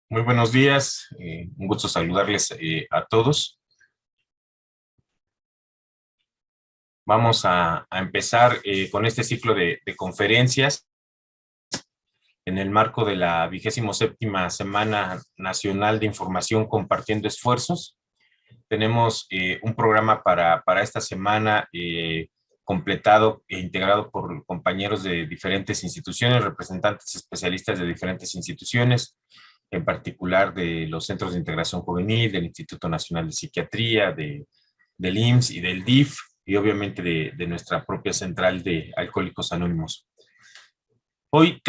Muy buenos días, un gusto saludarles a todos. Vamos a empezar con este ciclo de conferencias en el marco de la 27ª Semana Nacional de Información Compartiendo Esfuerzos. Tenemos un programa para esta semana completado e integrado por compañeros de diferentes instituciones, representantes especialistas de diferentes instituciones, en particular de los Centros de Integración Juvenil, del Instituto Nacional de Psiquiatría, del IMSS y del DIF, y obviamente de nuestra propia central de Alcohólicos Anónimos. Hoy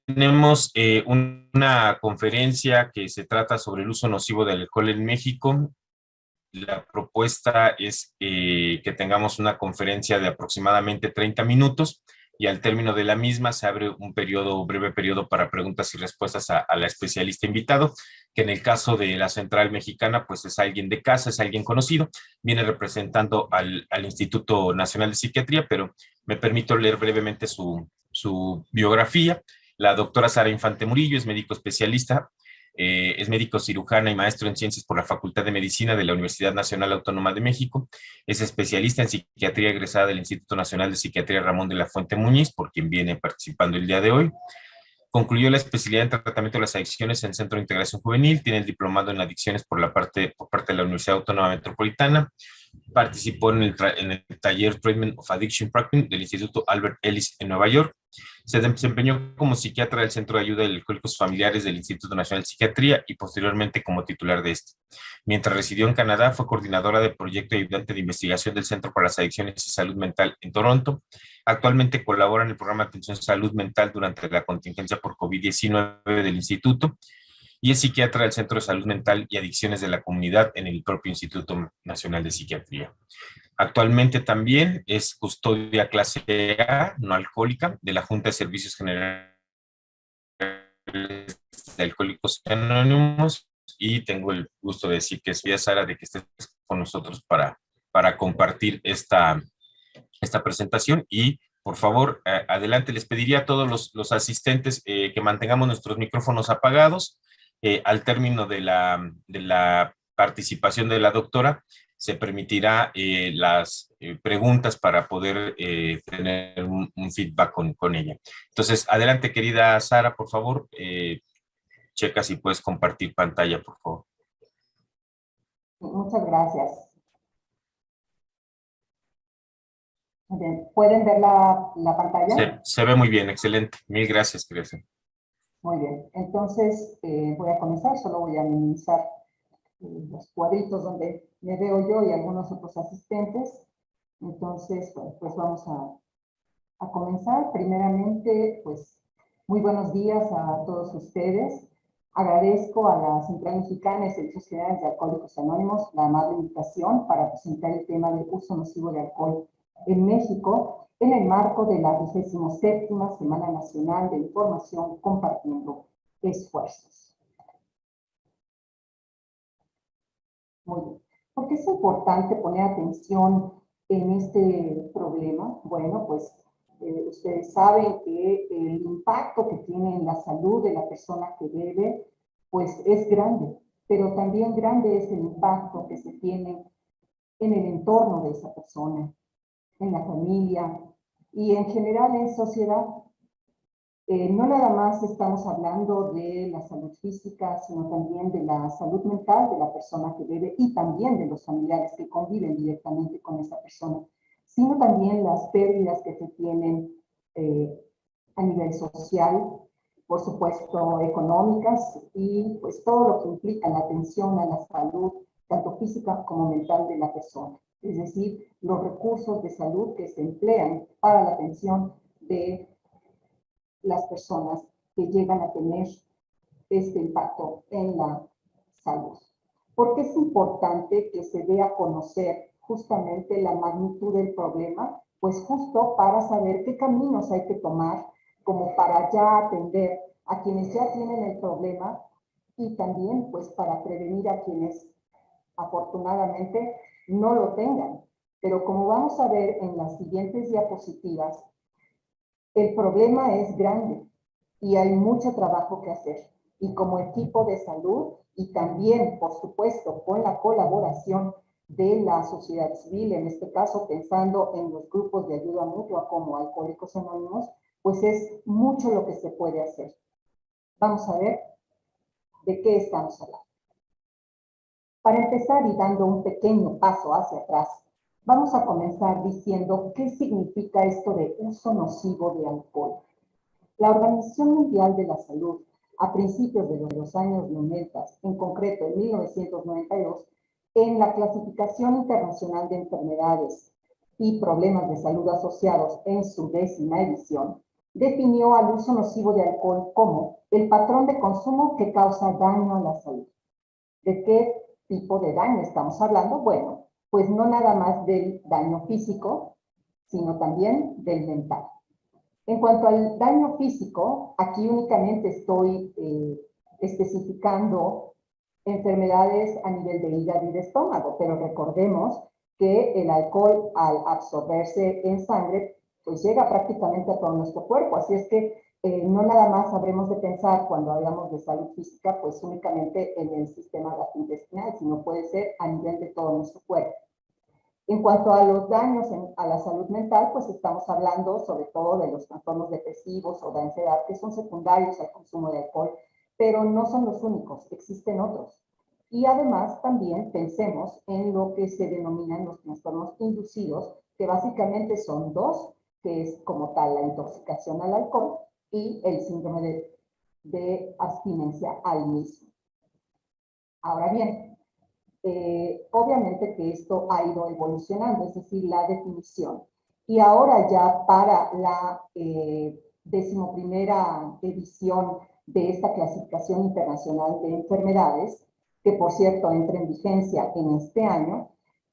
tenemos una conferencia que se trata sobre el uso nocivo del alcohol en México. La propuesta es que tengamos una conferencia de aproximadamente 30 minutos y al término de la misma se abre un breve periodo para preguntas y respuestas a la especialista invitado, que en el caso de la Central Mexicana, pues es alguien de casa, es alguien conocido, viene representando al Instituto Nacional de Psiquiatría, pero me permito leer brevemente su biografía. La doctora Sara Infante Murillo es médico especialista. Es médico cirujana y maestro en ciencias por la Facultad de Medicina de la Universidad Nacional Autónoma de México. Es especialista en psiquiatría egresada del Instituto Nacional de Psiquiatría Ramón de la Fuente Muñiz, por quien viene participando el día de hoy. Concluyó la especialidad en tratamiento de las adicciones en Centro de Integración Juvenil. Tiene el diplomado en adicciones por parte de la Universidad Autónoma Metropolitana. Participó en el taller Treatment of Addiction Practice del Instituto Albert Ellis en Nueva York. Se desempeñó como psiquiatra del Centro de Ayuda de Alcohólicos Familiares del Instituto Nacional de Psiquiatría y posteriormente como titular de este. Mientras residió en Canadá, fue coordinadora de proyecto y ayudante de investigación del Centro para las Adicciones y Salud Mental en Toronto. Actualmente colabora en el programa de atención a salud mental durante la contingencia por COVID-19 del instituto y es psiquiatra del Centro de Salud Mental y Adicciones de la Comunidad en el propio Instituto Nacional de Psiquiatría. Actualmente también es custodia clase A, no alcohólica, de la Junta de Servicios Generales de Alcohólicos Anónimos y tengo el gusto de decir que es Sara de que estés con nosotros para compartir esta presentación y por favor, adelante, les pediría a todos los asistentes que mantengamos nuestros micrófonos apagados. Al término de la participación de la doctora, se permitirá las preguntas para poder tener un feedback con ella. Entonces, adelante, querida Sara, por favor, checa si puedes compartir pantalla, por favor. Muchas gracias. ¿Pueden ver la pantalla? Se ve muy bien, excelente. Mil gracias, Teresa. Muy bien, entonces voy a comenzar, solo voy a minimizar los cuadritos donde me veo yo y algunos otros asistentes. Entonces, bueno, pues vamos a comenzar. Primeramente, pues, muy buenos días a todos ustedes. Agradezco a la Central Mexicana de Servicios Generales de Alcohólicos Anónimos la amable invitación para presentar el tema del uso nocivo de alcohol en México en el marco de la 27ª Semana Nacional de Información Compartiendo Esfuerzos. Muy bien. ¿Por qué es importante poner atención en este problema? Bueno, pues ustedes saben que el impacto que tiene en la salud de la persona que bebe, pues es grande, pero también grande es el impacto que se tiene en el entorno de esa persona, en la familia y en general en sociedad. No nada más estamos hablando de la salud física, sino también de la salud mental de la persona que bebe y también de los familiares que conviven directamente con esa persona, sino también las pérdidas que se tienen a nivel social, por supuesto económicas y pues todo lo que implica la atención a la salud, tanto física como mental de la persona. Es decir, los recursos de salud que se emplean para la atención de las personas que llegan a tener este impacto en la salud. ¿Por qué es importante que se dé a conocer justamente la magnitud del problema? Pues justo para saber qué caminos hay que tomar como para ya atender a quienes ya tienen el problema y también pues para prevenir a quienes afortunadamente no lo tengan. Pero como vamos a ver en las siguientes diapositivas, el problema es grande y hay mucho trabajo que hacer. y como equipo de salud, y también, por supuesto, con la colaboración de la sociedad civil, en este caso pensando en los grupos de ayuda mutua como Alcohólicos Anónimos, pues es mucho lo que se puede hacer. Vamos a ver de qué estamos hablando. Para empezar y dando un pequeño paso hacia atrás, vamos a comenzar diciendo qué significa esto de uso nocivo de alcohol. La Organización Mundial de la Salud, a principios de los años 90, en concreto en 1992, en la Clasificación Internacional de Enfermedades y Problemas de Salud Asociados en su 10ª edición, definió al uso nocivo de alcohol como el patrón de consumo que causa daño a la salud. ¿De qué tipo de daño estamos hablando? Bueno, pues no nada más del daño físico, sino también del mental. En cuanto al daño físico, aquí únicamente estoy especificando enfermedades a nivel de hígado y de estómago, pero recordemos que el alcohol al absorberse en sangre, pues llega prácticamente a todo nuestro cuerpo, así es que no nada más habremos de pensar cuando hablamos de salud física, pues únicamente en el sistema gastrointestinal, sino puede ser a nivel de todo nuestro cuerpo. En cuanto a los daños a la salud mental, pues estamos hablando sobre todo de los trastornos depresivos o de ansiedad que son secundarios al consumo de alcohol, pero no son los únicos, existen otros. Y además también pensemos en lo que se denominan los trastornos inducidos, que básicamente son dos, que es como tal la intoxicación al alcohol y el síndrome de abstinencia al mismo. Ahora bien, obviamente que esto ha ido evolucionando, es decir, la definición. Y ahora ya para la 11ª edición de esta clasificación internacional de enfermedades, que por cierto entra en vigencia en este año,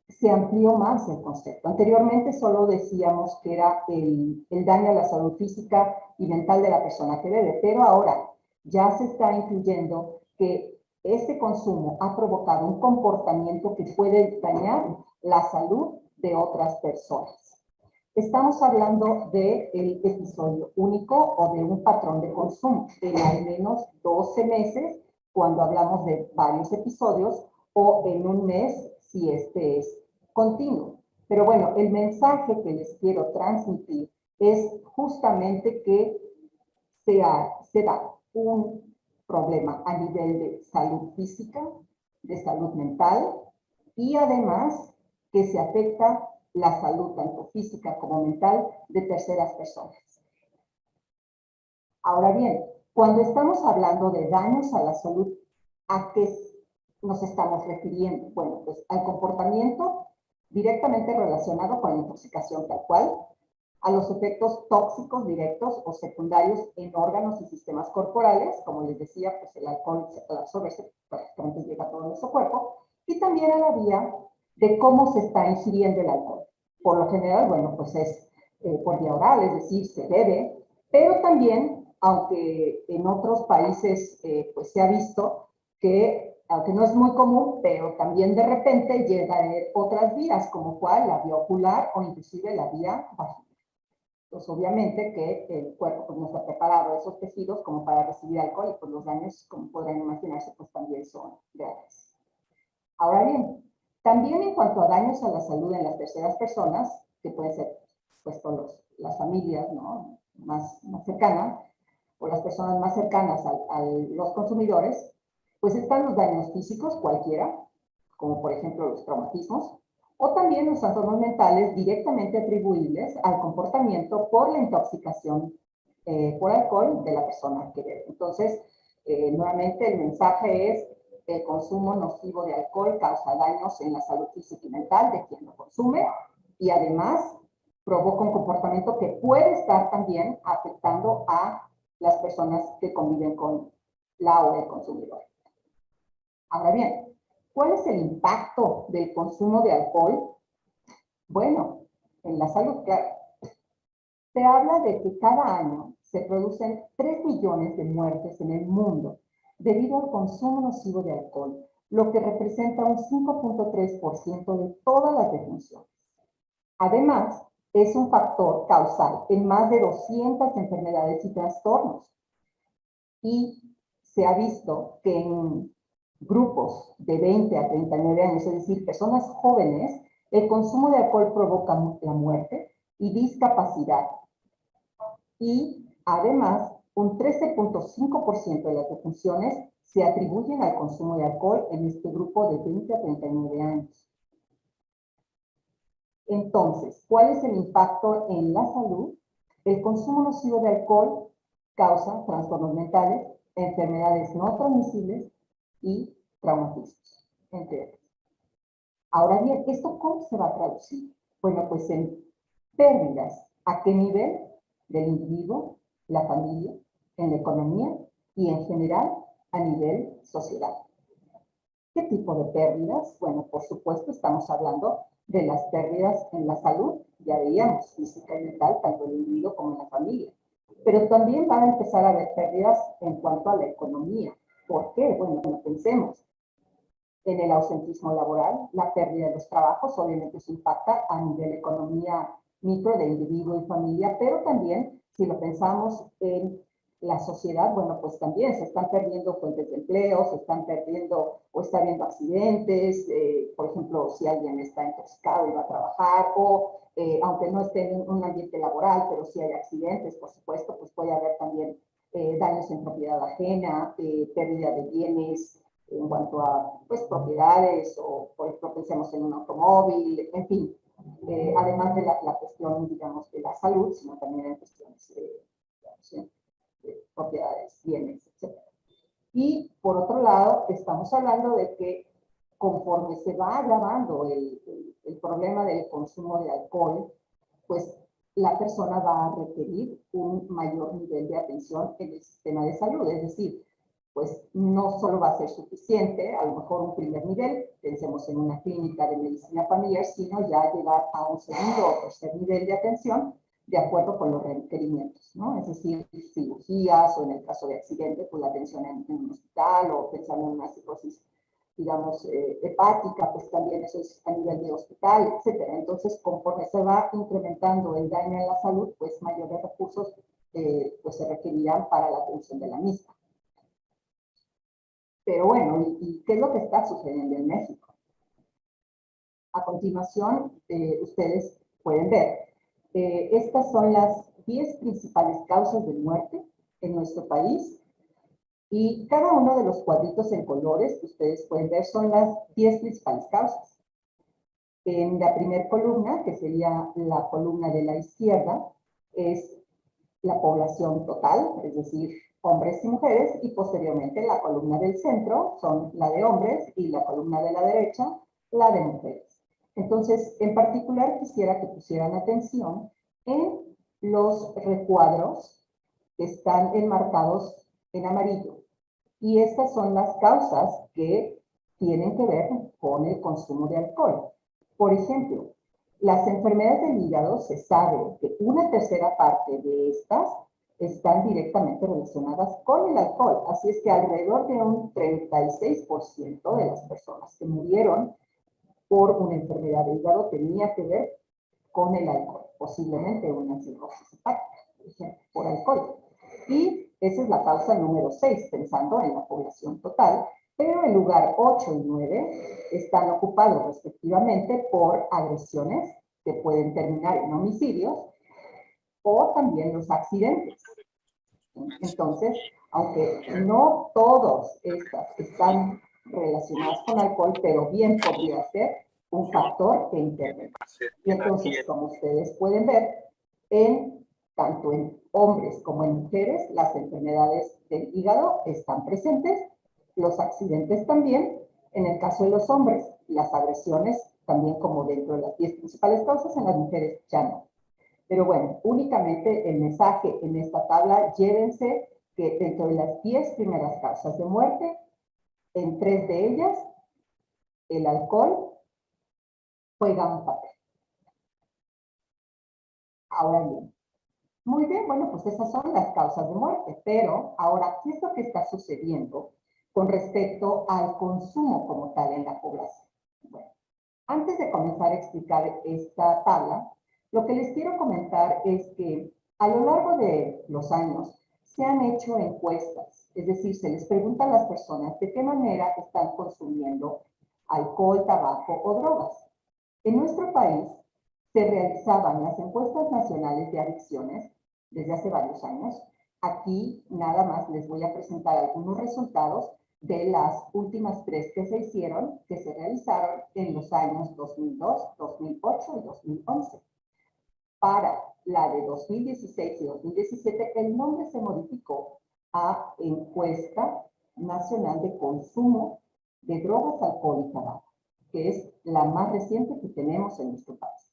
se amplió más el concepto. Anteriormente solo decíamos que era el daño a la salud física y mental de la persona que bebe, pero ahora ya se está incluyendo que este consumo ha provocado un comportamiento que puede dañar la salud de otras personas. Estamos hablando del episodio único o de un patrón de consumo de al menos 12 meses cuando hablamos de varios episodios o en un mes si este es continuo. Pero bueno, el mensaje que les quiero transmitir es justamente que se da un problema a nivel de salud física, de salud mental y además que se afecta la salud tanto física como mental de terceras personas. Ahora bien, cuando estamos hablando de daños a la salud, ¿a qué nos estamos refiriendo? Bueno, pues al comportamiento directamente relacionado con la intoxicación tal cual, a los efectos tóxicos directos o secundarios en órganos y sistemas corporales, como les decía, pues el alcohol al absorberse prácticamente llega a todo nuestro cuerpo, y también a la vía de cómo se está ingiriendo el alcohol. Por lo general, bueno, pues es por vía oral, es decir, se bebe, pero también, aunque en otros países pues se ha visto que aunque no es muy común, pero también de repente llega a otras vías, como cual la vía ocular o inclusive la vía vaginal. Pues obviamente que el cuerpo pues, no está preparado, esos tejidos, como para recibir alcohol, y pues los daños, como podrán imaginarse, pues también son graves. Ahora bien, también en cuanto a daños a la salud en las terceras personas, que pueden ser pues las familias, ¿no?, más cercanas, o las personas más cercanas a los consumidores, pues están los daños físicos, cualquiera, como por ejemplo los traumatismos, o también los trastornos mentales directamente atribuibles al comportamiento por la intoxicación por alcohol de la persona que bebe. Entonces, nuevamente el mensaje es: el consumo nocivo de alcohol causa daños en la salud física y mental de quien lo consume y además provoca un comportamiento que puede estar también afectando a las personas que conviven con la o el consumidor. Ahora bien, ¿cuál es el impacto del consumo de alcohol? Bueno, en la salud, claro. Se habla de que cada año se producen 3 millones de muertes en el mundo debido al consumo nocivo de alcohol, lo que representa un 5.3% de todas las defunciones. Además, es un factor causal en más de 200 enfermedades y trastornos. Y se ha visto que en grupos de 20 a 39 años, es decir, personas jóvenes, el consumo de alcohol provoca la muerte y discapacidad. Y además, un 13.5% de las defunciones se atribuyen al consumo de alcohol en este grupo de 20 a 39 años. Entonces, ¿cuál es el impacto en la salud? El consumo nocivo de alcohol causa trastornos mentales, enfermedades no transmisibles y traumatismos, entre otros. Ahora bien, ¿esto cómo se va a traducir? Bueno, pues en pérdidas. ¿A qué nivel? Del individuo, la familia, en la economía y en general a nivel sociedad. ¿Qué tipo de pérdidas? Bueno, por supuesto, estamos hablando de las pérdidas en la salud, ya veíamos, física y mental, tanto el individuo como en la familia. Pero también van a empezar a haber pérdidas en cuanto a la economía. ¿Por qué? Bueno, pensemos en el ausentismo laboral, la pérdida de los trabajos, obviamente eso impacta a nivel economía micro de individuo y familia, pero también, si lo pensamos en la sociedad, bueno, pues también se están perdiendo fuentes de empleo, se están perdiendo o está habiendo accidentes, por ejemplo, si alguien está intoxicado y va a trabajar, o aunque no esté en un ambiente laboral, pero si hay accidentes, por supuesto, pues puede haber también daños en propiedad ajena, pérdida de bienes en cuanto a pues, propiedades, o por ejemplo pensemos en un automóvil, en fin, además de la cuestión, digamos, de la salud, sino también en cuestiones digamos, de propiedades, bienes, etc. Y por otro lado, estamos hablando de que conforme se va agravando el problema del consumo de alcohol, pues la persona va a requerir un mayor nivel de atención en el sistema de salud, es decir, pues no solo va a ser suficiente, a lo mejor un primer nivel, pensemos en una clínica de medicina familiar, sino ya llegar a un segundo o tercer nivel de atención de acuerdo con los requerimientos, ¿no? Es decir, cirugías o en el caso de accidente, pues la atención en un hospital o pensando en una cirrosis, digamos, hepática, pues también eso es a nivel de hospital, etcétera. Entonces, conforme se va incrementando el daño en la salud, pues mayores recursos pues se requerirán para la atención de la misma. Pero bueno, ¿y qué es lo que está sucediendo en México? A continuación, ustedes pueden ver. Estas son las 10 principales causas de muerte en nuestro país. Y cada uno de los cuadritos en colores que ustedes pueden ver son las 10 principales causas. En la primera columna, que sería la columna de la izquierda, es la población total, es decir, hombres y mujeres, y posteriormente la columna del centro son la de hombres y la columna de la derecha, la de mujeres. Entonces, en particular quisiera que pusieran atención en los recuadros que están enmarcados en amarillo. Y estas son las causas que tienen que ver con el consumo de alcohol. Por ejemplo, las enfermedades del hígado, se sabe que una tercera parte de estas están directamente relacionadas con el alcohol. Así es que alrededor de un 36% de las personas que murieron por una enfermedad del hígado tenía que ver con el alcohol, posiblemente una cirrosis hepática, por ejemplo, por alcohol. Y esa es la causa número 6, pensando en la población total, pero el lugar 8 y 9 están ocupados respectivamente por agresiones que pueden terminar en homicidios o también los accidentes. Entonces, aunque no todas estas están relacionadas con alcohol, pero bien podría ser un factor que interviene. Y entonces, como ustedes pueden ver, tanto en hombres como en mujeres, las enfermedades del hígado están presentes, los accidentes también. En el caso de los hombres, las agresiones también, como dentro de las 10 principales causas, en las mujeres ya no. Pero bueno, únicamente el mensaje en esta tabla, llévense que dentro de las 10 primeras causas de muerte, en 3 de ellas, el alcohol juega un papel. Ahora bien, muy bien, bueno, pues esas son las causas de muerte, pero ahora, ¿qué es lo que está sucediendo con respecto al consumo como tal en la población? Bueno, antes de comenzar a explicar esta tabla, lo que les quiero comentar es que a lo largo de los años se han hecho encuestas, es decir, se les pregunta a las personas de qué manera están consumiendo alcohol, tabaco o drogas. En nuestro país se realizaban las encuestas nacionales de adicciones desde hace varios años. Aquí nada más les voy a presentar algunos resultados de las últimas 3 que se hicieron, que se realizaron en los años 2002, 2008 y 2011. Para la de 2016 y 2017, el nombre se modificó a Encuesta Nacional de Consumo de Drogas, Alcohol y Tabaco, que es la más reciente que tenemos en nuestro país.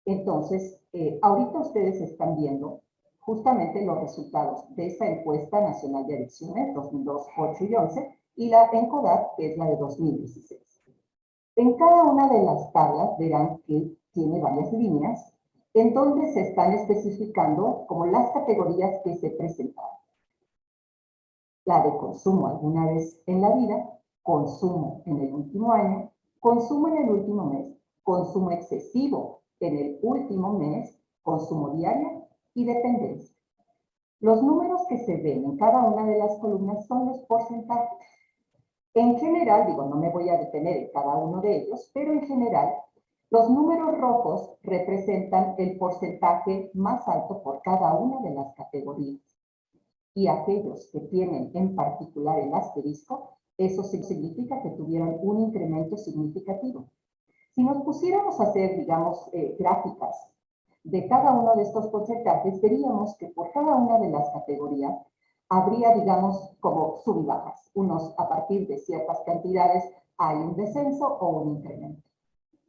Entonces, ahorita ustedes están viendo justamente los resultados de esta Encuesta Nacional de Adicciones 2002, 8 y 11 y la ENCODAT, que es la de 2016. En cada una de las tablas verán que tiene varias líneas en donde se están especificando como las categorías que se presentaron. La de consumo alguna vez en la vida, consumo en el último año, consumo en el último mes, consumo excesivo en el último mes, consumo diario y dependencia. Los números que se ven en cada una de las columnas son los porcentajes. En general, digo, no me voy a detener en cada uno de ellos, pero en general, los números rojos representan el porcentaje más alto por cada una de las categorías. Y aquellos que tienen en particular el asterisco, eso significa que tuvieron un incremento significativo. Si nos pusiéramos a hacer, digamos, gráficas de cada uno de estos porcentajes, veríamos que por cada una de las categorías habría, digamos, como sub y bajas. Unos a partir de ciertas cantidades hay un descenso o un incremento.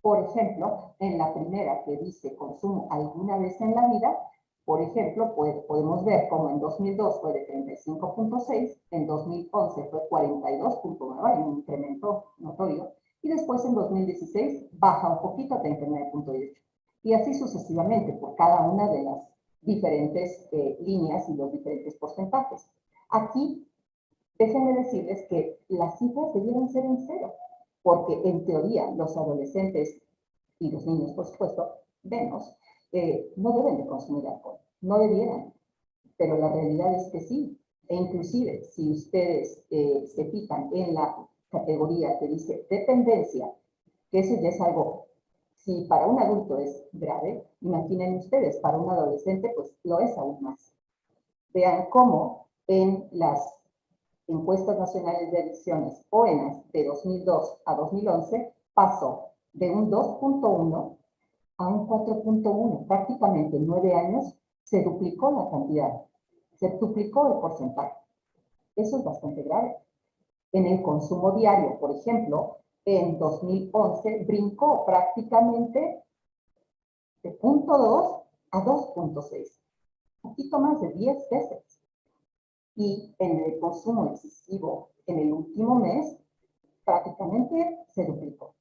Por ejemplo, en la primera que dice consumo alguna vez en la vida, por ejemplo, podemos ver cómo en 2002 fue de 35.6, en 2011 fue 42.9, hay un incremento notorio, y después en 2016 baja un poquito a 39.8. Y así sucesivamente por cada una de las diferentes líneas y los diferentes porcentajes. Aquí, déjenme decirles que las cifras debieron ser en cero, porque en teoría los adolescentes y los niños, por supuesto, menos, no deben de consumir alcohol, no debieran, pero la realidad es que sí. E inclusive, si ustedes se fijan en la categoría que dice dependencia, que eso ya es algo, si para un adulto es grave, imaginen ustedes, para un adolescente, pues lo es aún más. Vean cómo en las encuestas nacionales de adicciones, OENAS, de 2002 a 2011, pasó de un 2.1 a un 4.1. Prácticamente en 9 años se duplicó la cantidad, se duplicó el porcentaje. Eso es bastante grave. En el consumo diario, por ejemplo, en 2011 brincó prácticamente de 0.2 a 2.6, un poquito más de 10 veces. Y en el consumo excesivo en el último mes, prácticamente se duplicó.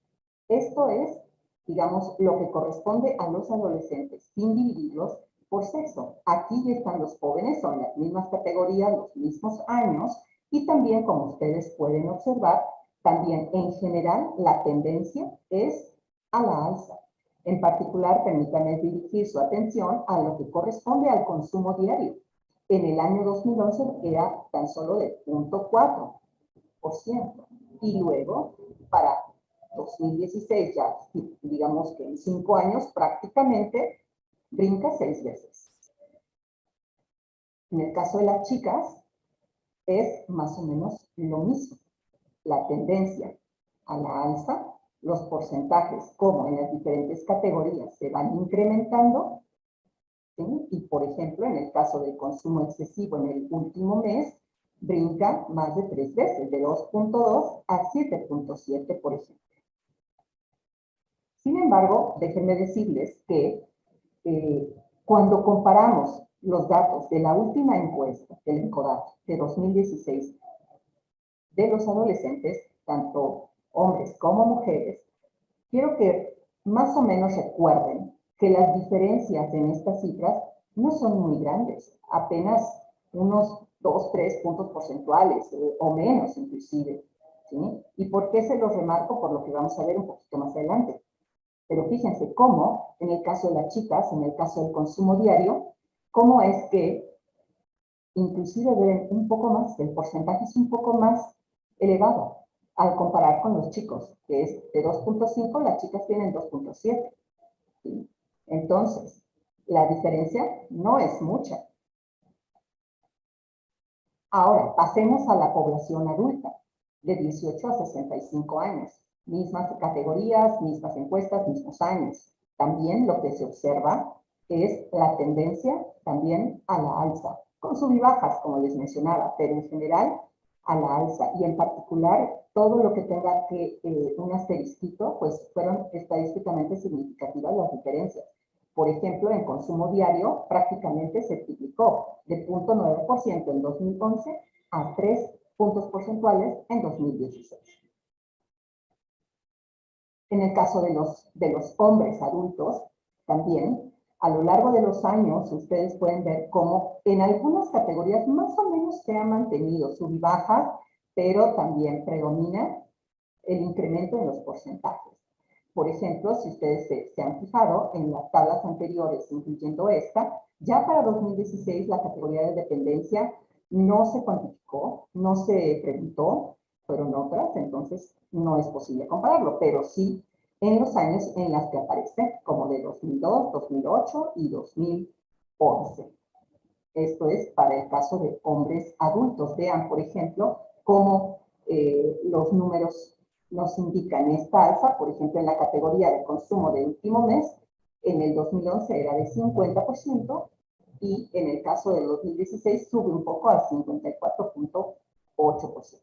Esto es, digamos, lo que corresponde a los adolescentes, sin dividirlos por sexo. Aquí ya están los jóvenes, son las mismas categorías, los mismos años, y también, como ustedes pueden observar, también en general la tendencia es a la alza. En particular, permítanme dirigir su atención a lo que corresponde al consumo diario. En el año 2011 era tan solo de 0.4%. Y luego, para 2016, ya digamos que en 5 años, prácticamente brinca 6 veces. En el caso de las chicas, es más o menos lo mismo. La tendencia a la alza, los porcentajes, como en las diferentes categorías, se van incrementando. ¿Sí? Y, por ejemplo, en el caso del consumo excesivo en el último mes, brinca más de 3 veces, de 2.2 a 7.7, por ejemplo. Sin embargo, déjenme decirles que cuando comparamos los datos de la última encuesta del ENCODAT de 2016 de los adolescentes, tanto hombres como mujeres, quiero que más o menos recuerden que las diferencias en estas cifras no son muy grandes, apenas unos 2, 3 puntos porcentuales o menos inclusive. ¿Sí? ¿Y por qué se los remarco? Por lo que vamos a ver un poquito más adelante. Pero fíjense cómo, en el caso de las chicas, en el caso del consumo diario, cómo es que inclusive beben un poco más, el porcentaje es un poco más elevado al comparar con los chicos, que es de 2.5, las chicas tienen 2.7. ¿Sí? Entonces, la diferencia no es mucha. Ahora, pasemos a la población adulta, de 18 a 65 años. Mismas categorías, mismas encuestas, mismos años. También lo que se observa es la tendencia también a la alza, con sub y bajas, como les mencionaba, pero en general a la alza. Y en particular, todo lo que tenga que un asterisquito, pues fueron estadísticamente significativas las diferencias. Por ejemplo, en consumo diario prácticamente se triplicó de 0.9% en 2011 a 3 puntos porcentuales en 2016. En el caso de los hombres adultos, también, a lo largo de los años, ustedes pueden ver cómo en algunas categorías más o menos se ha mantenido sub y bajas, pero también predomina el incremento en los porcentajes. Por ejemplo, si ustedes se han fijado en las tablas anteriores, incluyendo esta, ya para 2016 la categoría de dependencia no se cuantificó, no se preguntó, fueron otras, entonces no es posible compararlo, pero sí en los años en los que aparece, como de 2002, 2008 y 2011. Esto es para el caso de hombres adultos. Vean, por ejemplo, cómo los números nos indican esta alza. Por ejemplo, en la categoría de consumo de último mes, en el 2011 era de 50% y en el caso del 2016 sube un poco al 54.8%.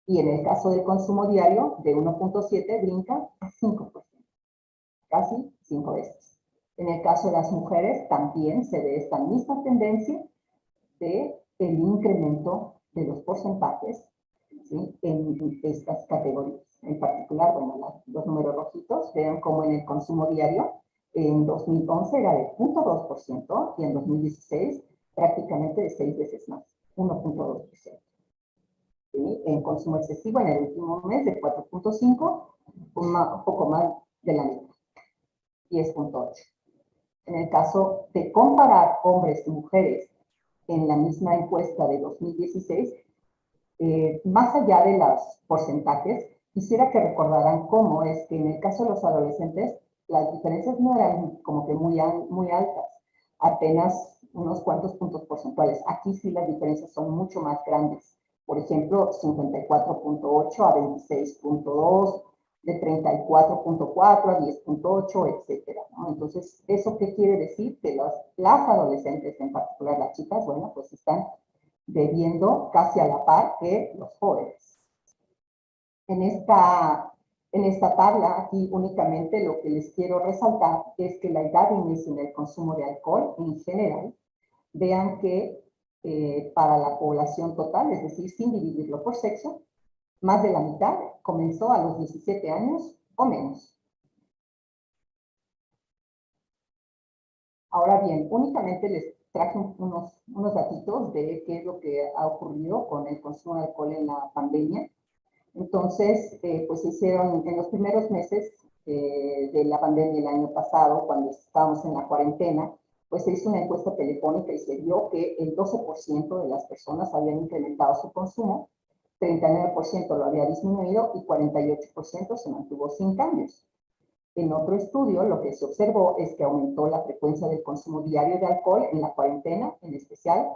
Y en el caso del consumo diario, de 1.7 brinca a 5%, casi 5 veces. En el caso de las mujeres también se ve esta misma tendencia de el incremento de los porcentajes, ¿sí?, en estas categorías. En particular, bueno, los números rojitos, vean cómo en el consumo diario en 2011 era de 0.2% y en 2016 prácticamente de 6 veces más, 1.2%. ¿Sí? En consumo excesivo en el último mes de 4.5, un poco más de la mitad, 10.8. En el caso de comparar hombres y mujeres en la misma encuesta de 2016, más allá de los porcentajes, quisiera que recordaran cómo es que en el caso de los adolescentes las diferencias no eran como que muy altas, apenas unos cuantos puntos porcentuales. Aquí sí las diferencias son mucho más grandes. Por ejemplo, 54.8 a 26.2, de 34.4 a 10.8, etcétera, ¿no? Entonces, ¿eso qué quiere decir? Que las adolescentes, en particular las chicas, bueno, pues están bebiendo casi a la par que los jóvenes. En esta tabla, aquí únicamente lo que les quiero resaltar es que la edad de inicio en el consumo de alcohol en general, vean que para la población total, es decir, sin dividirlo por sexo, más de la mitad comenzó a los 17 años o menos. Ahora bien, únicamente les traje unos datitos de qué es lo que ha ocurrido con el consumo de alcohol en la pandemia. Entonces, pues se hicieron en los primeros meses de la pandemia el año pasado, cuando estábamos en la cuarentena, pues se hizo una encuesta telefónica y se vio que el 12% de las personas habían incrementado su consumo, 39% lo había disminuido y 48% se mantuvo sin cambios. En otro estudio, lo que se observó es que aumentó la frecuencia del consumo diario de alcohol en la cuarentena, en especial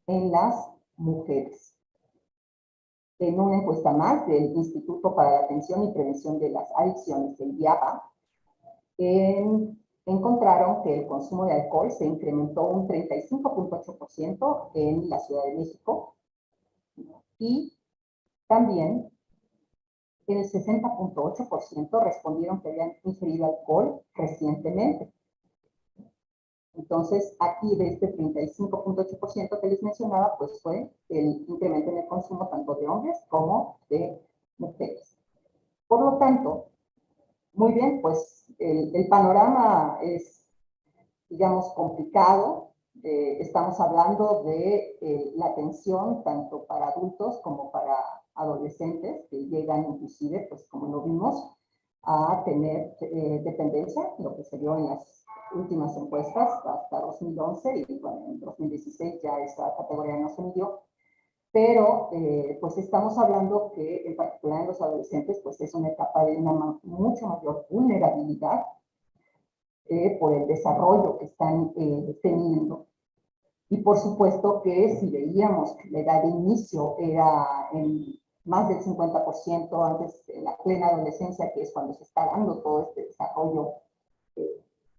en las mujeres. En una encuesta más del Instituto para la Atención y Prevención de las Adicciones, el IAPA, encontraron que el consumo de alcohol se incrementó un 35.8% en la Ciudad de México y también el 60.8% respondieron que habían ingerido alcohol recientemente. Entonces, aquí de este 35.8% que les mencionaba, pues fue el incremento en el consumo tanto de hombres como de mujeres. Por lo tanto, muy bien, pues el panorama es, digamos, complicado. Estamos hablando de la atención tanto para adultos como para adolescentes que llegan inclusive, pues como lo vimos, a tener dependencia, lo que se vio en las últimas encuestas hasta 2011, y bueno, en 2016 ya esa categoría no se midió, pero pues estamos hablando que en particular en los adolescentes pues es una etapa de una mucho mayor vulnerabilidad por el desarrollo que están teniendo. Y por supuesto que si veíamos que la edad de inicio era en más del 50% antes de la plena adolescencia, que es cuando se está dando todo este desarrollo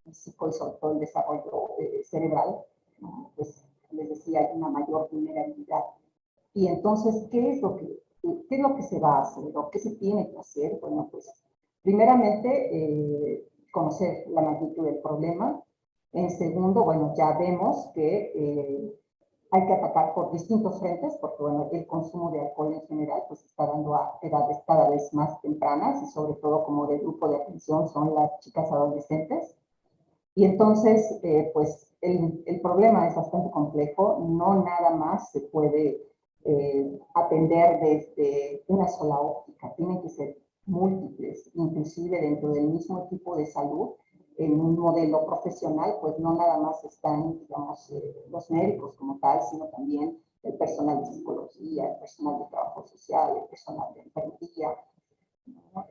físico y sobre todo el desarrollo cerebral, ¿no? Pues les decía, hay una mayor vulnerabilidad. Y entonces, ¿qué es lo que se va a hacer o qué se tiene que hacer? Bueno, pues primeramente conocer la magnitud del problema. En segundo, bueno, ya vemos que hay que atacar por distintos frentes, porque bueno, el consumo de alcohol en general pues está dando a edades cada vez más tempranas, y sobre todo como de grupo de atención son las chicas adolescentes. Y entonces, pues el problema es bastante complejo, no nada más se puede atender desde una sola óptica, tienen que ser múltiples, inclusive dentro del mismo equipo de salud, en un modelo profesional, pues no nada más están, digamos, los médicos como tal, sino también el personal de psicología, el personal de trabajo social, el personal de enfermería, ¿no?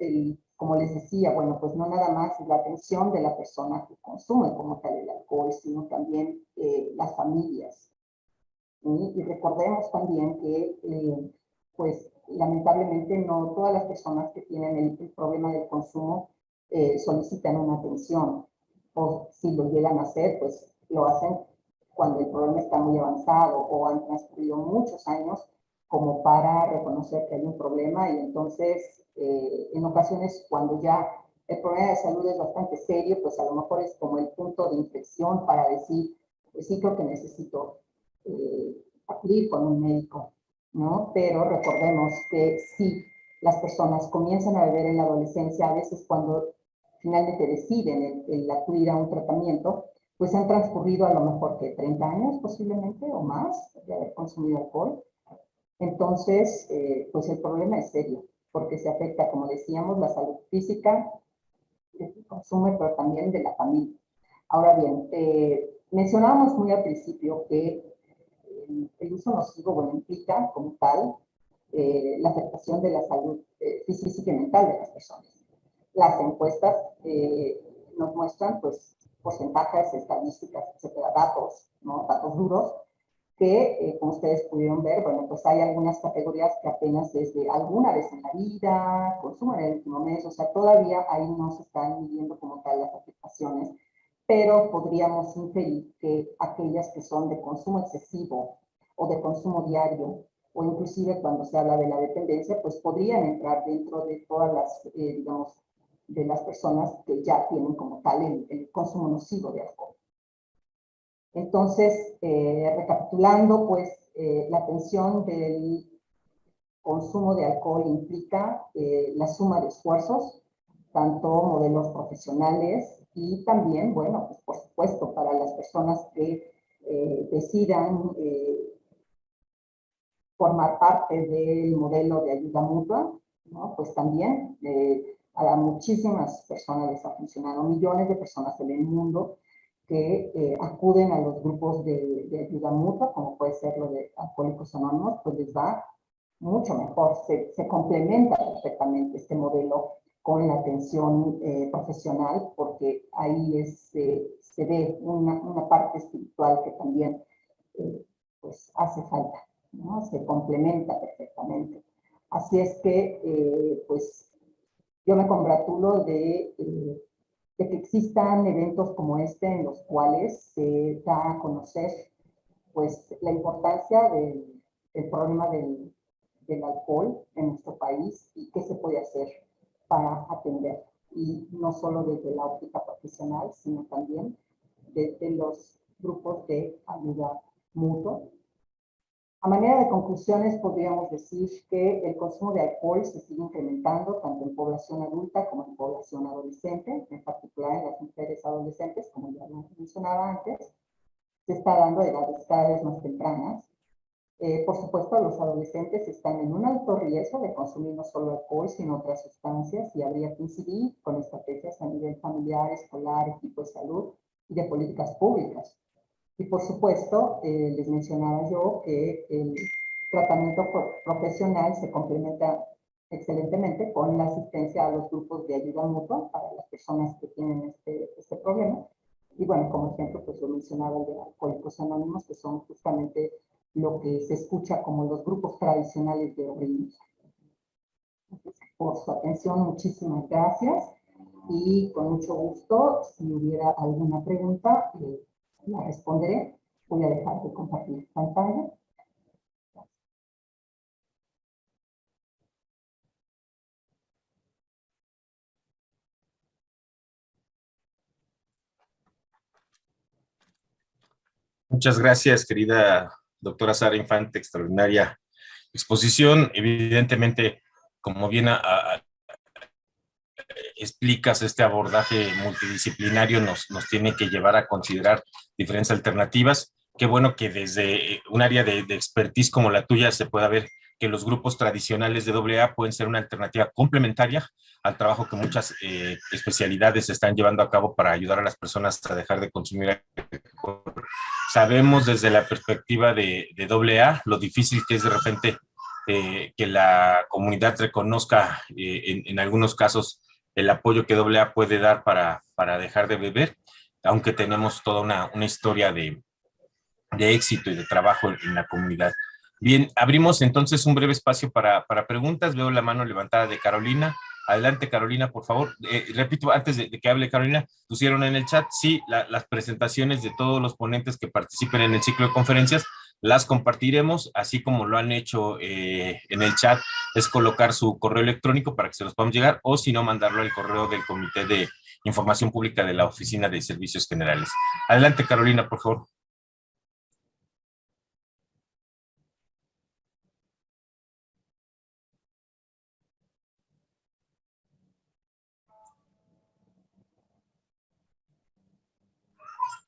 Como les decía, bueno, pues no nada más es la atención de la persona que consume como tal el alcohol, sino también las familias. ¿Sí? Y recordemos también que, pues lamentablemente no todas las personas que tienen el problema del consumo solicitan una atención, o si lo llegan a hacer, pues lo hacen cuando el problema está muy avanzado o han transcurrido muchos años como para reconocer que hay un problema, y entonces en ocasiones cuando ya el problema de salud es bastante serio, pues a lo mejor es como el punto de inflexión para decir, pues sí creo que necesito acudir con un médico, ¿no? Pero recordemos que si las personas comienzan a beber en la adolescencia, a veces cuando finalmente deciden el acudir a un tratamiento, pues han transcurrido a lo mejor que 30 años posiblemente o más de haber consumido alcohol. Entonces, pues el problema es serio, porque se afecta, como decíamos, la salud física, el consumo, pero también de la familia. Ahora bien, mencionábamos muy al principio que el uso nocivo, bueno, implica como tal la afectación de la salud física y mental de las personas. Las encuestas nos muestran, pues, porcentajes, estadísticas, etcétera, datos, ¿no? Datos duros, que, como ustedes pudieron ver, bueno, pues hay algunas categorías que apenas desde alguna vez en la vida, consumo en el último mes, o sea, todavía ahí no se están midiendo como tal las afectaciones, pero podríamos inferir que aquellas que son de consumo excesivo o de consumo diario, o inclusive cuando se habla de la dependencia, pues podrían entrar dentro de todas las, digamos, de las personas que ya tienen como tal el consumo nocivo de alcohol. Entonces, recapitulando, pues la atención del consumo de alcohol implica la suma de esfuerzos, tanto modelos profesionales y también, bueno, pues por supuesto, para las personas que decidan formar parte del modelo de ayuda mutua, ¿no? Pues también a muchísimas personas les ha funcionado, millones de personas en el mundo que acuden a los grupos de ayuda mutua, como puede ser lo de Alcohólicos Anónimos, pues les va mucho mejor, se complementa perfectamente este modelo con la atención profesional, porque ahí se ve una parte espiritual que también pues hace falta, ¿no? Se complementa perfectamente. Así es que, pues, yo me congratulo de que existan eventos como este en los cuales se da a conocer, pues, la importancia del problema del alcohol en nuestro país y qué se puede hacer para atender. Y no solo desde la óptica profesional, sino también desde los grupos de ayuda mutua. A manera de conclusiones, podríamos decir que el consumo de alcohol se sigue incrementando tanto en población adulta como en población adolescente, en particular en las mujeres adolescentes, como ya lo mencionaba antes. Se está dando a edades cada vez más tempranas. Por supuesto, los adolescentes están en un alto riesgo de consumir no solo alcohol, sino otras sustancias, y habría que incidir con estrategias a nivel familiar, escolar, equipo de salud y de políticas públicas. Y por supuesto, les mencionaba yo que el tratamiento profesional se complementa excelentemente con la asistencia a los grupos de ayuda mutua para las personas que tienen este problema. Y bueno, como ejemplo, pues lo mencionaba el de Alcohólicos Anónimos, que son justamente lo que se escucha como los grupos tradicionales de obrinos. Por su atención, muchísimas gracias. Y con mucho gusto, si hubiera alguna pregunta, la responderé. Voy a dejar de compartir pantalla. Muchas gracias, querida doctora Sara Infante, extraordinaria exposición. Evidentemente, como bien explicas, este abordaje multidisciplinario nos tiene que llevar a considerar diferentes alternativas. Qué bueno que desde un área de expertise como la tuya se pueda ver que los grupos tradicionales de AA pueden ser una alternativa complementaria al trabajo que muchas especialidades están llevando a cabo para ayudar a las personas a dejar de consumir alcohol. Sabemos desde la perspectiva de AA lo difícil que es de repente que la comunidad reconozca en algunos casos el apoyo que AA puede dar para dejar de beber, aunque tenemos toda una historia de éxito y de trabajo en la comunidad. Bien, abrimos entonces un breve espacio para preguntas. Veo la mano levantada de Carolina. Adelante, Carolina, por favor. Repito, antes de que hable Carolina, pusieron en el chat, sí, las presentaciones de todos los ponentes que participen en el ciclo de conferencias las compartiremos, así como lo han hecho en el chat, es colocar su correo electrónico para que se los podamos llegar, o si no, mandarlo al correo del Comité de Información Pública de la Oficina de Servicios Generales. Adelante, Carolina, por favor.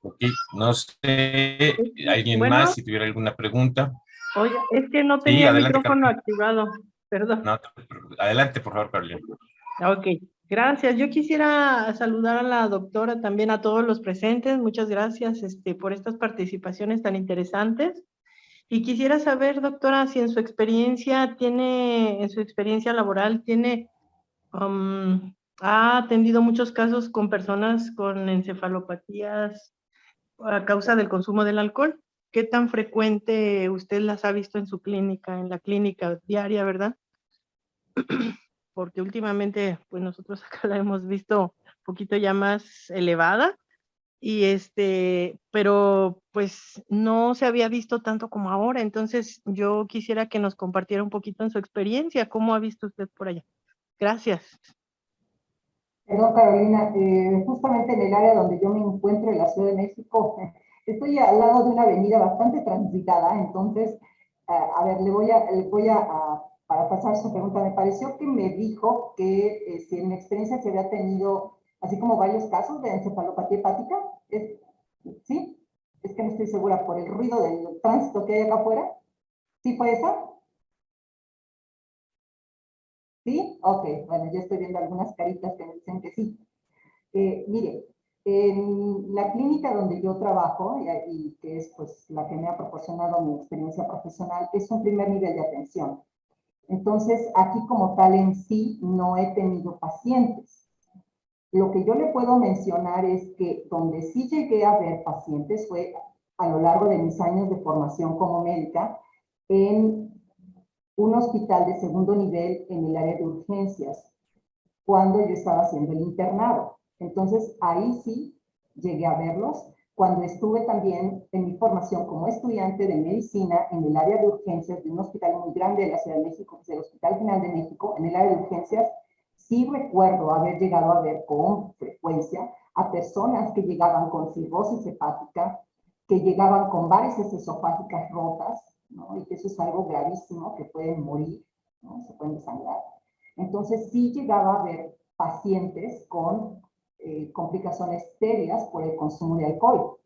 Ok, no sé, ¿alguien Bueno, más si tuviera alguna pregunta? oye, es que no Sí, tenía el adelante, micrófono Carolina. activado, perdón. No, adelante, por favor, Carolina. Ok, gracias. Yo quisiera saludar a la doctora, también a todos los presentes. Muchas gracias por estas participaciones tan interesantes. Y quisiera saber, doctora, si en su experiencia laboral, ha atendido muchos casos con personas con encefalopatías a causa del consumo del alcohol. ¿Qué tan frecuente usted las ha visto en su clínica, en la clínica diaria, verdad? Porque últimamente, pues nosotros acá la hemos visto un poquito ya más elevada, y pero pues no se había visto tanto como ahora. Entonces yo quisiera que nos compartiera un poquito en su experiencia, ¿cómo ha visto usted por allá? Gracias. Perdón, Carolina, justamente en el área donde yo me encuentro, en la Ciudad de México, estoy al lado de una avenida bastante transitada. Entonces, a ver, para pasar su pregunta, me pareció que me dijo que si en mi experiencia se había tenido, así como varios casos de encefalopatía hepática. ¿Sí? Es que no estoy segura por el ruido del tránsito que hay acá afuera. ¿Sí fue esa? ¿Sí? Ok, bueno, ya estoy viendo algunas caritas que me dicen que sí. Mire, en la clínica donde yo trabajo, y que es pues la que me ha proporcionado mi experiencia profesional, es un primer nivel de atención. Entonces, aquí como tal en sí no he tenido pacientes. Lo que yo le puedo mencionar es que donde sí llegué a ver pacientes fue a lo largo de mis años de formación como médica en un hospital de segundo nivel en el área de urgencias, cuando yo estaba haciendo el internado. Entonces, ahí sí llegué a verlos. Cuando estuve también en mi formación como estudiante de medicina en el área de urgencias de un hospital muy grande de la Ciudad de México, que es el Hospital General de México, en el área de urgencias, sí recuerdo haber llegado a ver con frecuencia a personas que llegaban con cirrosis hepática, que llegaban con varices esofágicas rotas, ¿no? Y que eso es algo gravísimo, que pueden morir, ¿no? Se pueden desangrar. Entonces sí llegaba a haber pacientes con complicaciones serias por el consumo de alcohol.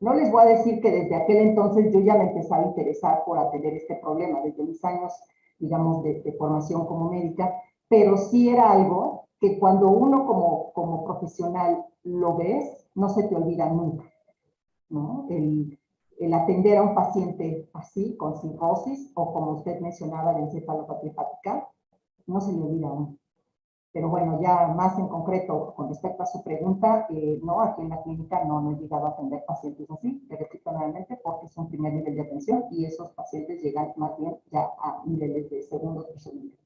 No les voy a decir que desde aquel entonces yo ya me empezaba a interesar por atender este problema, desde mis años, digamos, de formación como médica, pero sí era algo que cuando uno como profesional lo ves, no se te olvida nunca, ¿no? El atender a un paciente así, con cirrosis, o como usted mencionaba, de encefalopatía hepática, no se le olvida a uno. Pero bueno, ya más en concreto, con respecto a su pregunta, no, aquí en la clínica no he llegado a atender pacientes así, le repito nuevamente, porque es un primer nivel de atención y esos pacientes llegan más bien ya a niveles de segundo o tercer nivel.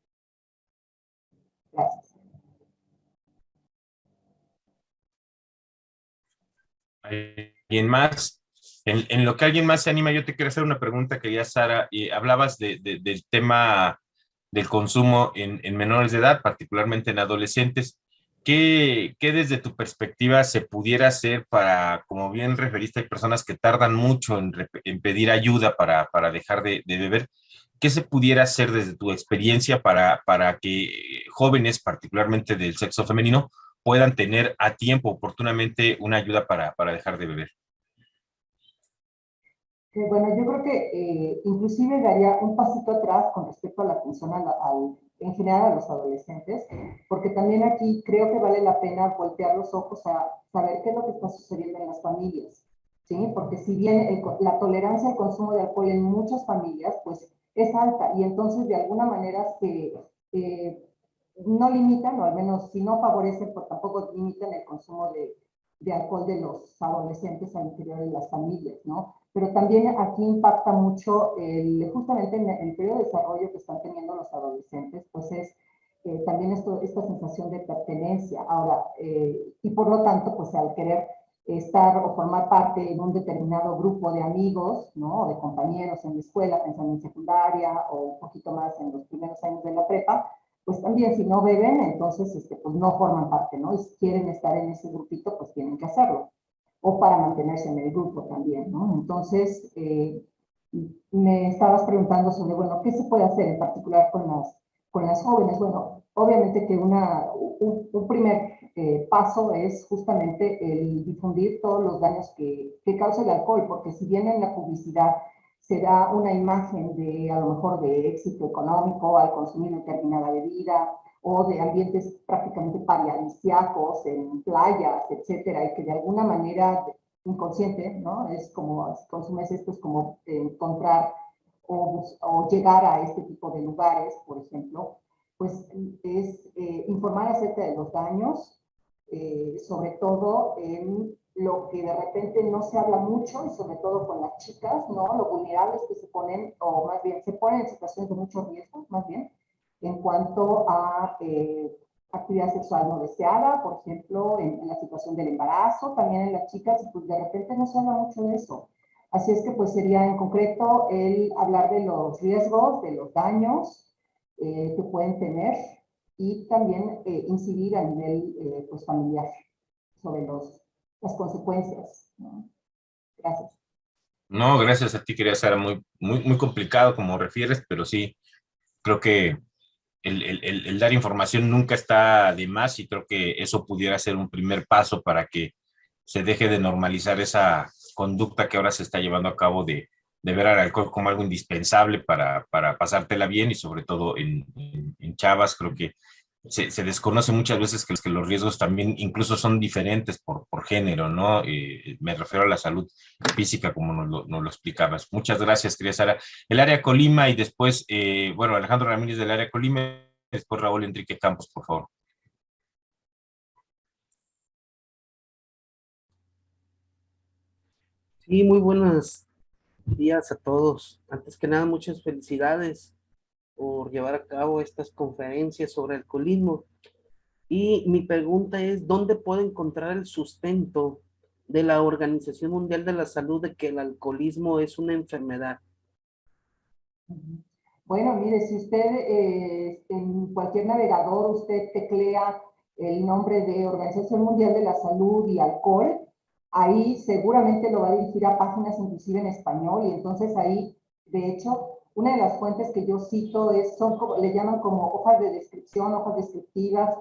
Gracias. ¿Alguien más? En lo que alguien más se anima, yo te quiero hacer una pregunta, querida Sara. Hablabas del tema del consumo en menores de edad, particularmente en adolescentes. ¿Qué desde tu perspectiva se pudiera hacer para, como bien referiste, hay personas que tardan mucho en pedir ayuda para dejar de beber? ¿Qué se pudiera hacer desde tu experiencia para que jóvenes, particularmente del sexo femenino, puedan tener a tiempo, oportunamente, una ayuda para dejar de beber? Bueno, yo creo que inclusive daría un pasito atrás con respecto a la atención en general a los adolescentes, porque también aquí creo que vale la pena voltear los ojos a saber qué es lo que está sucediendo en las familias, ¿sí? Porque si bien la tolerancia al consumo de alcohol en muchas familias, pues es alta, y entonces de alguna manera no limitan, o al menos si no favorecen, pues tampoco limitan el consumo de alcohol de los adolescentes al interior de las familias, ¿no? Pero también aquí impacta mucho justamente en el periodo de desarrollo que están teniendo los adolescentes, pues es también esta sensación de pertenencia. Ahora, y por lo tanto, pues al querer estar o formar parte en un determinado grupo de amigos, ¿no? O de compañeros en la escuela, pensando en secundaria o un poquito más en los primeros años de la prepa, pues también si no beben, entonces pues no forman parte, ¿no? Y si quieren estar en ese grupito, pues tienen que hacerlo. O para mantenerse en el grupo también, ¿no? Entonces, me estabas preguntando sobre, bueno, ¿qué se puede hacer en particular con las jóvenes? Bueno, obviamente que un primer paso es justamente el difundir todos los daños que causa el alcohol, porque si bien en la publicidad se da una imagen de, a lo mejor, de éxito económico al consumir determinada bebida, o de ambientes prácticamente paradisíacos en playas, etcétera, y que de alguna manera inconsciente, ¿no? Es como, si consumes esto, es como encontrar o llegar a este tipo de lugares, por ejemplo, pues es informar acerca de los daños, sobre todo en lo que de repente no se habla mucho, y sobre todo con las chicas, ¿no? Lo vulnerables que se ponen, o más bien se ponen en situaciones de mucho riesgo, más bien, en cuanto a actividad sexual no deseada, por ejemplo, en la situación del embarazo, también en las chicas, y pues de repente no se habla mucho de eso. Así es que pues sería en concreto el hablar de los riesgos, de los daños que pueden tener, y también incidir a nivel pues familiar sobre las consecuencias, ¿no? Gracias. No, gracias a ti, quería ser muy complicado como refieres, pero sí, creo que el dar información nunca está de más, y creo que eso pudiera ser un primer paso para que se deje de normalizar esa conducta que ahora se está llevando a cabo de ver al alcohol como algo indispensable para pasártela bien, y sobre todo en chavas. Creo que se desconoce muchas veces que los riesgos también incluso son diferentes por género, ¿no? Me refiero a la salud física, como nos lo explicabas. Muchas gracias, querida Sara. El área Colima, y después, bueno, Alejandro Ramírez del área Colima, después Raúl Enrique Campos, por favor. Sí, muy buenos días a todos. Antes que nada, muchas felicidades por llevar a cabo estas conferencias sobre alcoholismo. Y mi pregunta es, ¿dónde puedo encontrar el sustento de la Organización Mundial de la Salud de que el alcoholismo es una enfermedad? Bueno, mire, si usted en cualquier navegador usted teclea el nombre de Organización Mundial de la Salud y alcohol, ahí seguramente lo va a dirigir a páginas inclusive en español, y entonces ahí, de hecho, una de las fuentes que yo cito le llaman como hojas de descripción, hojas descriptivas,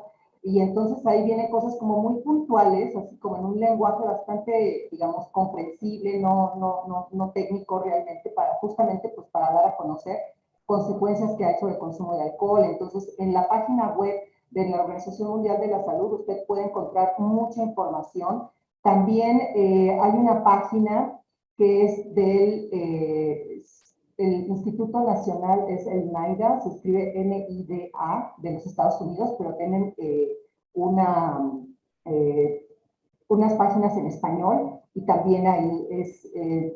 Y entonces ahí vienen cosas como muy puntuales, así como en un lenguaje bastante, digamos, comprensible, no técnico realmente, para justamente pues para dar a conocer consecuencias que hay sobre el consumo de alcohol. Entonces, en la página web de la Organización Mundial de la Salud usted puede encontrar mucha información. También hay una página que es el Instituto Nacional, es el NIDA, se escribe NIDA, de los Estados Unidos, pero tienen unas páginas en español, y también ahí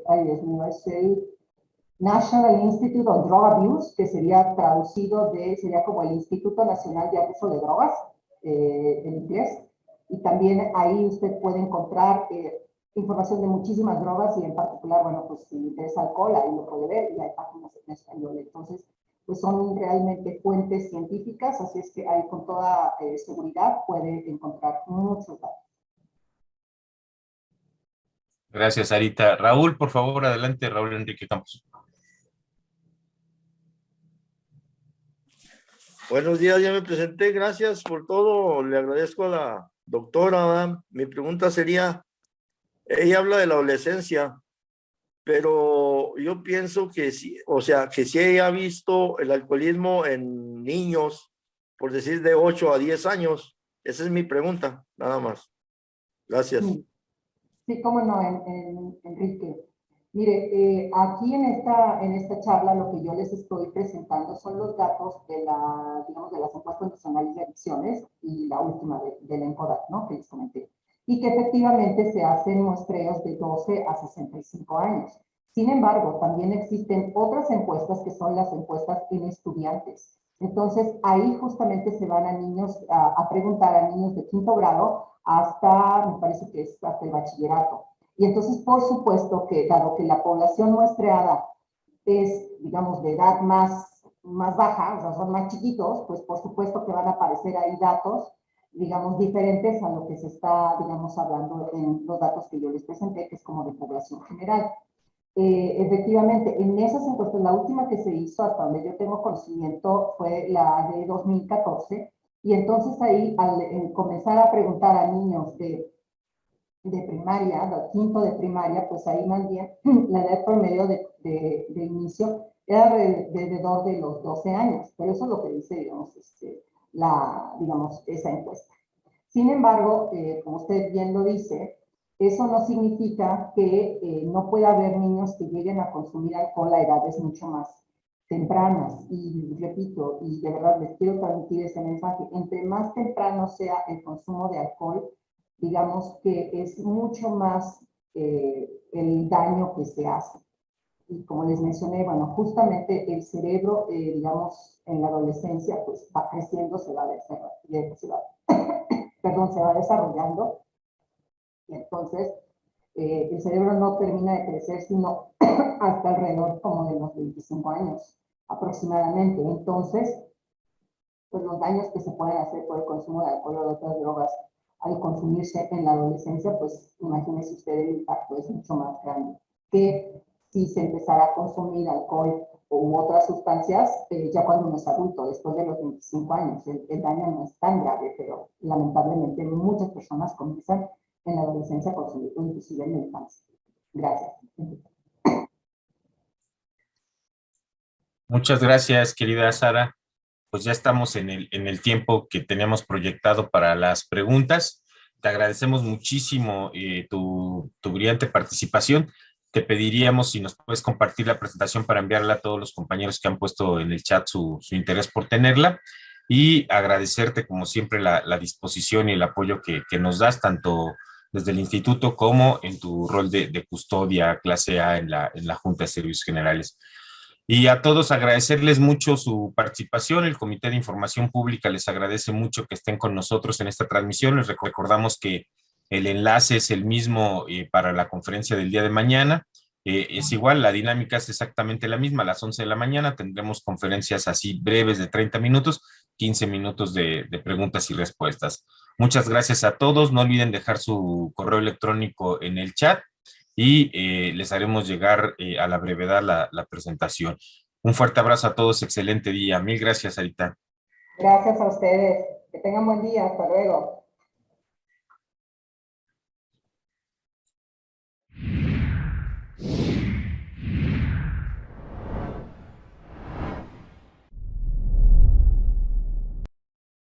ay Dios mío, es el National Institute on Drug Abuse, que sería traducido sería como el Instituto Nacional de Abuso de Drogas, en inglés, y también ahí usted puede encontrar información de muchísimas drogas, y en particular, bueno, pues si le interesa alcohol, ahí lo puede ver, y hay páginas en español. Entonces, pues son realmente fuentes científicas, así es que ahí con toda seguridad puede encontrar muchos datos. Gracias, Sarita. Raúl, por favor, adelante, Raúl Enrique Campos. Buenos días, ya me presenté, gracias por todo, le agradezco a la doctora, ¿verdad? Mi pregunta sería, ella habla de la adolescencia, pero yo pienso que sí, o sea, que si ella ha visto el alcoholismo en niños, por decir de 8 a 10 años, esa es mi pregunta, nada más. Gracias. Sí, cómo no, Enrique. Mire, aquí en esta charla lo que yo les estoy presentando son los datos digamos, de las encuestas nacionales de adicciones y la última de la ENCODAT, ¿no? Que les comenté. Y que efectivamente se hacen muestreos de 12 a 65 años. Sin embargo, también existen otras encuestas que son las encuestas en estudiantes. Entonces, ahí justamente se van a preguntar a niños de 5º grado hasta, me parece que es hasta el bachillerato. Y entonces, por supuesto que, dado que la población muestreada es, digamos, de edad más baja, o sea, son más chiquitos, pues por supuesto que van a aparecer ahí datos, digamos, diferentes a lo que se está, digamos, hablando en los datos que yo les presenté, que es como de población general. Efectivamente, en esas encuestas, la última que se hizo, hasta donde yo tengo conocimiento, fue la de 2014, y entonces ahí, al comenzar a preguntar a niños de primaria, de 5º de primaria, pues ahí más bien la edad promedio de inicio era alrededor de los 12 años, pero eso es lo que dice, digamos, esa encuesta. Sin embargo, como usted bien lo dice, eso no significa que no pueda haber niños que lleguen a consumir alcohol a edades mucho más tempranas. Y repito, y de verdad les quiero transmitir ese mensaje, entre más temprano sea el consumo de alcohol, digamos que es mucho más el daño que se hace. Y como les mencioné, bueno, justamente el cerebro, digamos, en la adolescencia, pues va creciendo, se va desarrollando, y entonces el cerebro no termina de crecer sino hasta alrededor como de los 25 años aproximadamente. Entonces, pues los daños que se pueden hacer por el consumo de alcohol o de otras drogas al consumirse en la adolescencia, pues imagínense usted, el impacto es mucho más grande que si se empezara a consumir alcohol u otras sustancias ya cuando uno es adulto, después de los 25 años. El daño no es tan grave, pero lamentablemente muchas personas comienzan en la adolescencia a consumir, inclusive en la infancia. Gracias. Muchas gracias, querida Sara. Pues ya estamos en el tiempo que teníamos proyectado para las preguntas. Te agradecemos muchísimo tu brillante participación. Te pediríamos si nos puedes compartir la presentación para enviarla a todos los compañeros que han puesto en el chat su interés por tenerla, y agradecerte como siempre la disposición y el apoyo que nos das, tanto desde el instituto como en tu rol de custodia clase A en la Junta de Servicios Generales. Y a todos agradecerles mucho su participación. El Comité de Información Pública les agradece mucho que estén con nosotros en esta transmisión. Les recordamos que el enlace es el mismo para la conferencia del día de mañana. Es igual, la dinámica es exactamente la misma. A las 11 de la mañana tendremos conferencias así breves de 30 minutos, 15 minutos de preguntas y respuestas. Muchas gracias a todos. No olviden dejar su correo electrónico en el chat y les haremos llegar a la brevedad la presentación. Un fuerte abrazo a todos, excelente día. Mil gracias, Sarita. Gracias a ustedes. Que tengan buen día. Hasta luego.